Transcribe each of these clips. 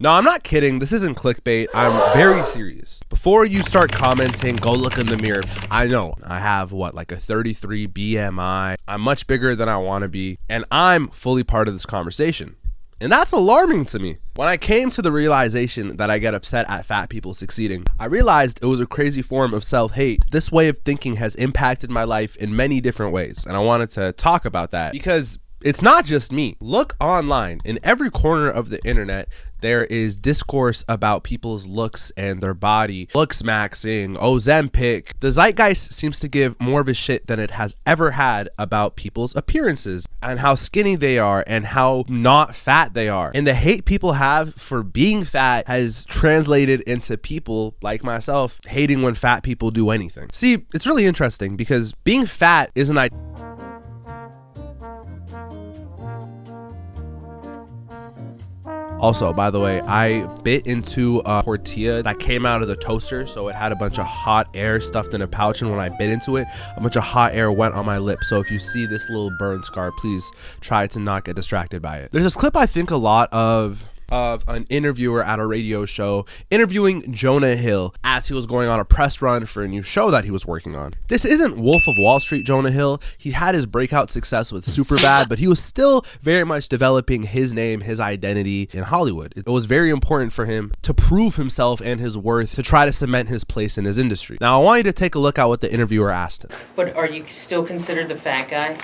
No, I'm not kidding. This isn't clickbait. I'm very serious. Before you start commenting, go look in the mirror. I know I have like a 33 BMI. I'm much bigger than I want to be, and I'm fully part of this conversation. And that's alarming to me. When I came to the realization that I get upset at fat people succeeding, I realized it was a crazy form of self-hate. This way of thinking has impacted my life in many different ways, and I wanted to talk about that because it's not just me. Look online. In every corner of the internet, there is discourse about people's looks and their body. Looksmaxing, Ozempic. The zeitgeist seems to give more of a shit than it has ever had about people's appearances and how skinny they are and how not fat they are. And the hate people have for being fat has translated into people like myself hating when fat people do anything. See, it's really interesting because being fat is an idea. Also, by the way, I bit into a tortilla that came out of the toaster, so it had a bunch of hot air stuffed in a pouch, and when I bit into it, a bunch of hot air went on my lip. So if you see this little burn scar, please try to not get distracted by it. There's this clip I think a lot of an interviewer at a radio show interviewing Jonah Hill as he was going on a press run for a new show that he was working on. This isn't Wolf of Wall Street Jonah Hill. He had his breakout success with Superbad, but he was still very much developing his name, his identity in Hollywood. It was very important for him to prove himself and his worth to try to cement his place in his industry. Now, I want you to take a look at what the interviewer asked him. But are you still considered the fat guy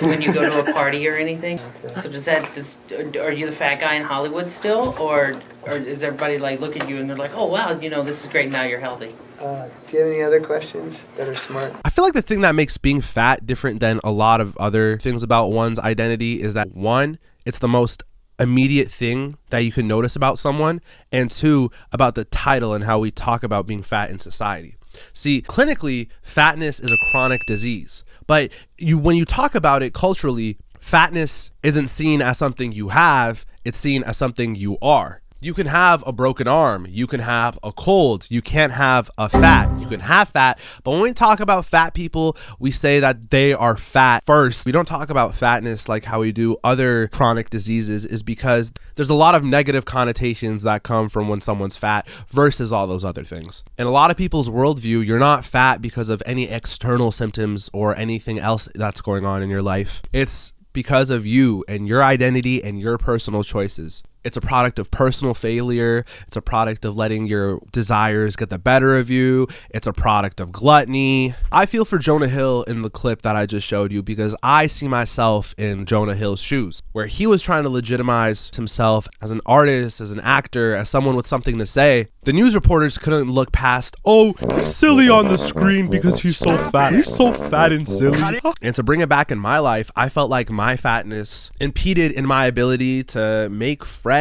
when you go to a party or anything? Okay. So are you the fat guy in Hollywood still, or is everybody like look at you and they're like, oh wow, this is great, now you're healthy? Do you have any other questions that are smart? I feel like the thing that makes being fat different than a lot of other things about one's identity is that one, it's the most immediate thing that you can notice about someone, and two, about the title and how we talk about being fat in society. See, clinically, fatness is a chronic disease, but when you talk about it culturally, fatness isn't seen as something you have, it's seen as something you are. You can have a broken arm, you can have a cold, you can't have a fat. You can have fat, but when we talk about fat people, we say that they are fat first. We don't talk about fatness like how we do other chronic diseases, is because there's a lot of negative connotations that come from when someone's fat versus all those other things. In a lot of people's worldview, you're not fat because of any external symptoms or anything else that's going on in your life. It's because of you and your identity and your personal choices. It's a product of personal failure. It's a product of letting your desires get the better of you. It's a product of gluttony. I feel for Jonah Hill in the clip that I just showed you because I see myself in Jonah Hill's shoes, where he was trying to legitimize himself as an artist, as an actor, as someone with something to say. The news reporters couldn't look past, oh, he's silly on the screen because he's so fat. He's so fat and silly. And to bring it back in my life, I felt like my fatness impeded in my ability to make friends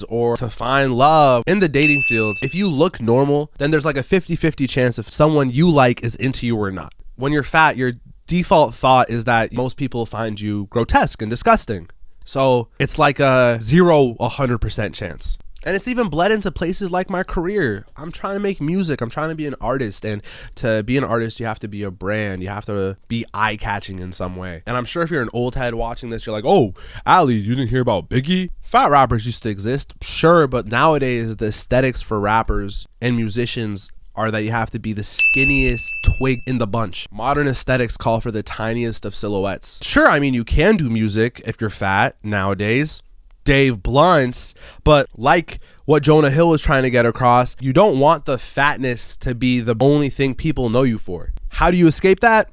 or to find love in the dating field. If you look normal, then there's like a 50-50 chance if someone you like is into you or not. When you're fat, your default thought is that most people find you grotesque and disgusting. So it's like a 100% chance. And it's even bled into places like my career. I'm trying to make music. I'm trying to be an artist. And to be an artist, you have to be a brand. You have to be eye-catching in some way. And I'm sure if you're an old head watching this, you're like, oh, Ali, you didn't hear about Biggie? Fat rappers used to exist. Sure, but nowadays the aesthetics for rappers and musicians are that you have to be the skinniest twig in the bunch. Modern aesthetics call for the tiniest of silhouettes. Sure, I mean, you can do music if you're fat nowadays. Dave Blunts, but like what Jonah Hill was trying to get across, you don't want the fatness to be the only thing people know you for. How do you escape that?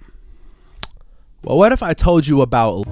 Well, what if I told you about...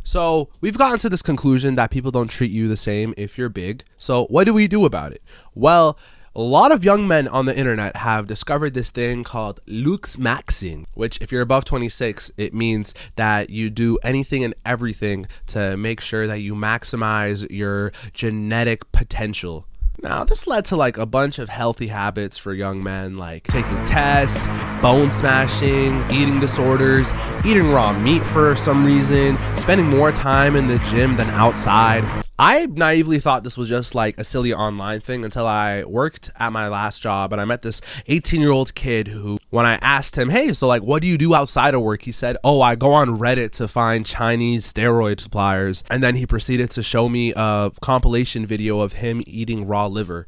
So we've gotten to this conclusion that people don't treat you the same if you're big. So what do we do about it? Well, a lot of young men on the internet have discovered this thing called looksmaxing, which if you're above 26, it means that you do anything and everything to make sure that you maximize your genetic potential. Now, this led to like a bunch of healthy habits for young men, like taking tests, bone smashing, eating disorders, eating raw meat for some reason, spending more time in the gym than outside. I naively thought this was just like a silly online thing until I worked at my last job and I met this 18-year-old kid who, when I asked him, hey, so like, what do you do outside of work? He said, oh, I go on Reddit to find Chinese steroid suppliers. And then he proceeded to show me a compilation video of him eating raw liver.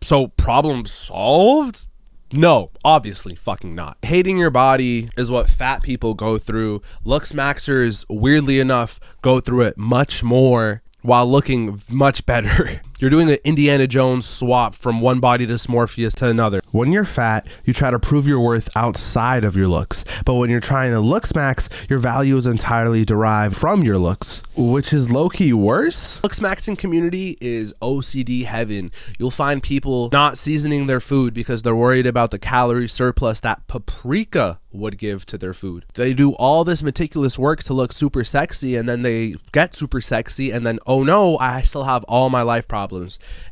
So problem solved? No, obviously fucking not. Hating your body is what fat people go through. Looksmaxers, weirdly enough, go through it much more while looking much better. You're doing the Indiana Jones swap from one body dysmorphia to another. When you're fat, you try to prove your worth outside of your looks. But when you're trying to looksmax, your value is entirely derived from your looks, which is low-key worse. Looksmaxing community is OCD heaven. You'll find people not seasoning their food because they're worried about the calorie surplus that paprika would give to their food. They do all this meticulous work to look super sexy, and then they get super sexy, and then, oh no, I still have all my life problems.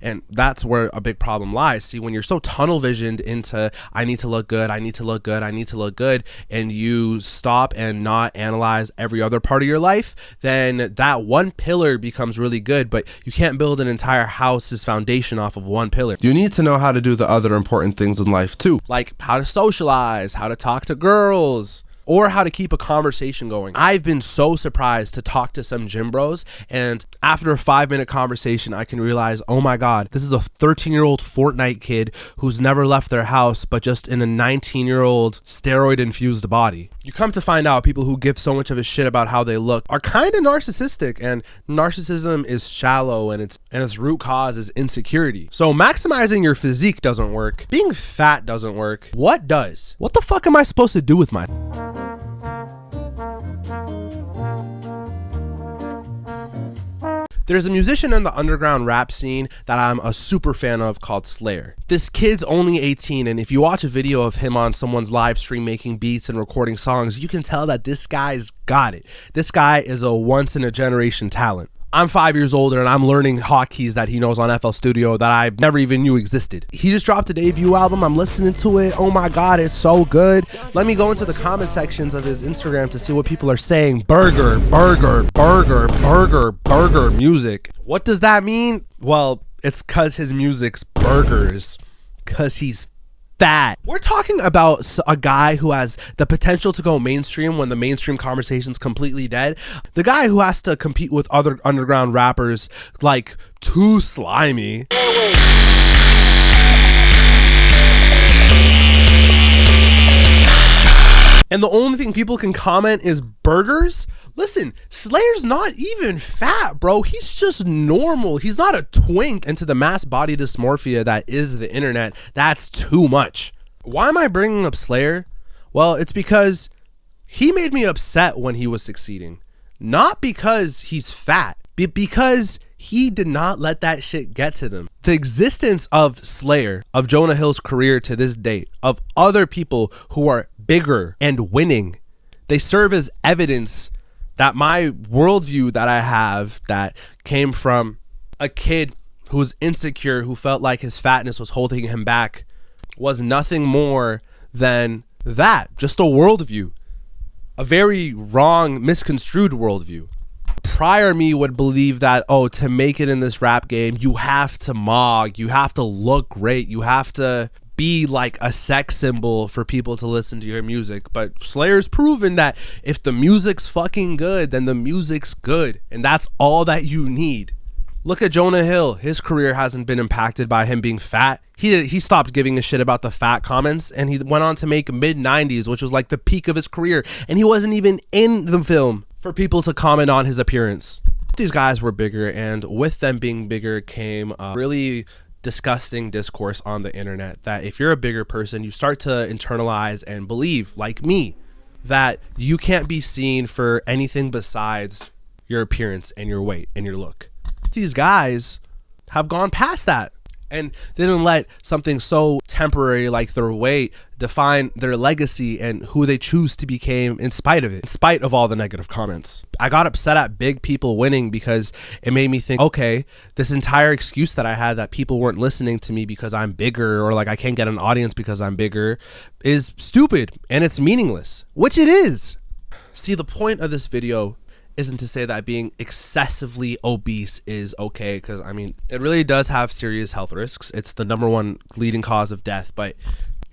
And that's where a big problem lies. See, when you're so tunnel visioned into I need to look good, I need to look good, I need to look good, and you stop and not analyze every other part of your life, then that one pillar becomes really good, but you can't build an entire house's foundation off of one pillar. You need to know how to do the other important things in life too, like how to socialize, how to talk to girls, or how to keep a conversation going. I've been so surprised to talk to some gym bros, and after a 5-minute conversation, I can realize, oh my God, this is a 13-year-old Fortnite kid who's never left their house, but just in a 19-year-old steroid-infused body. You come to find out people who give so much of a shit about how they look are kind of narcissistic, and narcissism is shallow, and its root cause is insecurity. So maximizing your physique doesn't work. Being fat doesn't work. What does? What the fuck am I supposed to do with my... There's a musician in the underground rap scene that I'm a super fan of called Slayer. This kid's only 18, and if you watch a video of him on someone's live stream making beats and recording songs, you can tell that this guy's got it. This guy is a once-in-a-generation talent. I'm 5 years older and I'm learning hotkeys that he knows on FL Studio that I never even knew existed. He just dropped a debut album. I'm listening to it. Oh my God, it's so good. Let me go into the comment sections of his Instagram to see what people are saying. Burger, burger, burger, burger, burger music. What does that mean? Well, it's cause his music's burgers. Cause he's fat. We're talking about a guy who has the potential to go mainstream when the mainstream conversation's completely dead. The guy who has to compete with other underground rappers like Too Slimy. And the only thing people can comment is burgers? Listen, Slayer's not even fat, bro. He's just normal. He's not a twink. And to the mass body dysmorphia that is the internet, that's too much. Why am I bringing up Slayer? Well, it's because he made me upset when he was succeeding. Not because he's fat, but because he did not let that shit get to them. The existence of Slayer, of Jonah Hill's career to this date, of other people who are bigger and winning, they serve as evidence that my worldview that I have that came from a kid who was insecure, who felt like his fatness was holding him back, was nothing more than that, just a worldview, a very wrong, misconstrued worldview. Prior me would believe that, oh, to make it in this rap game, you have to mog, you have to look great, you have to be like a sex symbol for people to listen to your music. But Slayer's proven that if the music's fucking good, then the music's good, and that's all that you need. Look at Jonah Hill. His career hasn't been impacted by him being fat. He stopped giving a shit about the fat comments, and he went on to make mid-90s, which was like the peak of his career, and he wasn't even in the film for people to comment on his appearance. These guys were bigger, and with them being bigger came a really disgusting discourse on the internet that if you're a bigger person, you start to internalize and believe, like me, that you can't be seen for anything besides your appearance and your weight and your look. These guys have gone past that and didn't let something so temporary like their weight define their legacy and who they choose to become in spite of it, in spite of all the negative comments. I got upset at big people winning because it made me think, okay, this entire excuse that I had that people weren't listening to me because I'm bigger, or like I can't get an audience because I'm bigger, is stupid and it's meaningless, which it is. See, the point of this video isn't to say that being excessively obese is okay, because I mean, it really does have serious health risks. It's the number one leading cause of death. But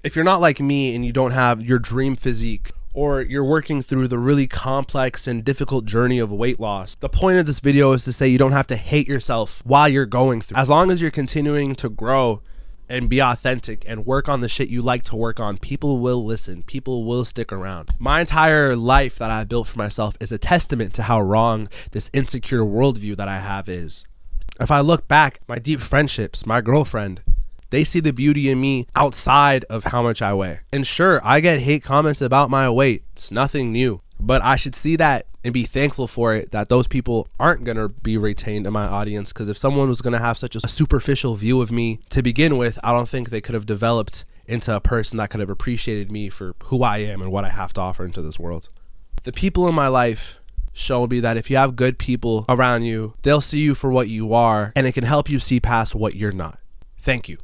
if you're not like me and you don't have your dream physique, or you're working through the really complex and difficult journey of weight loss, the point of this video is to say you don't have to hate yourself while you're going through. As long as you're continuing to grow and be authentic and work on the shit you like to work on, people will listen. People will stick around. My entire life that I've built for myself is a testament to how wrong this insecure worldview that I have is. If I look back, my deep friendships, my girlfriend, they see the beauty in me outside of how much I weigh. And sure, I get hate comments about my weight. It's nothing new. But I should see that and be thankful for it, that those people aren't going to be retained in my audience. Because if someone was going to have such a superficial view of me to begin with, I don't think they could have developed into a person that could have appreciated me for who I am and what I have to offer into this world. The people in my life show me that if you have good people around you, they'll see you for what you are, and it can help you see past what you're not. Thank you.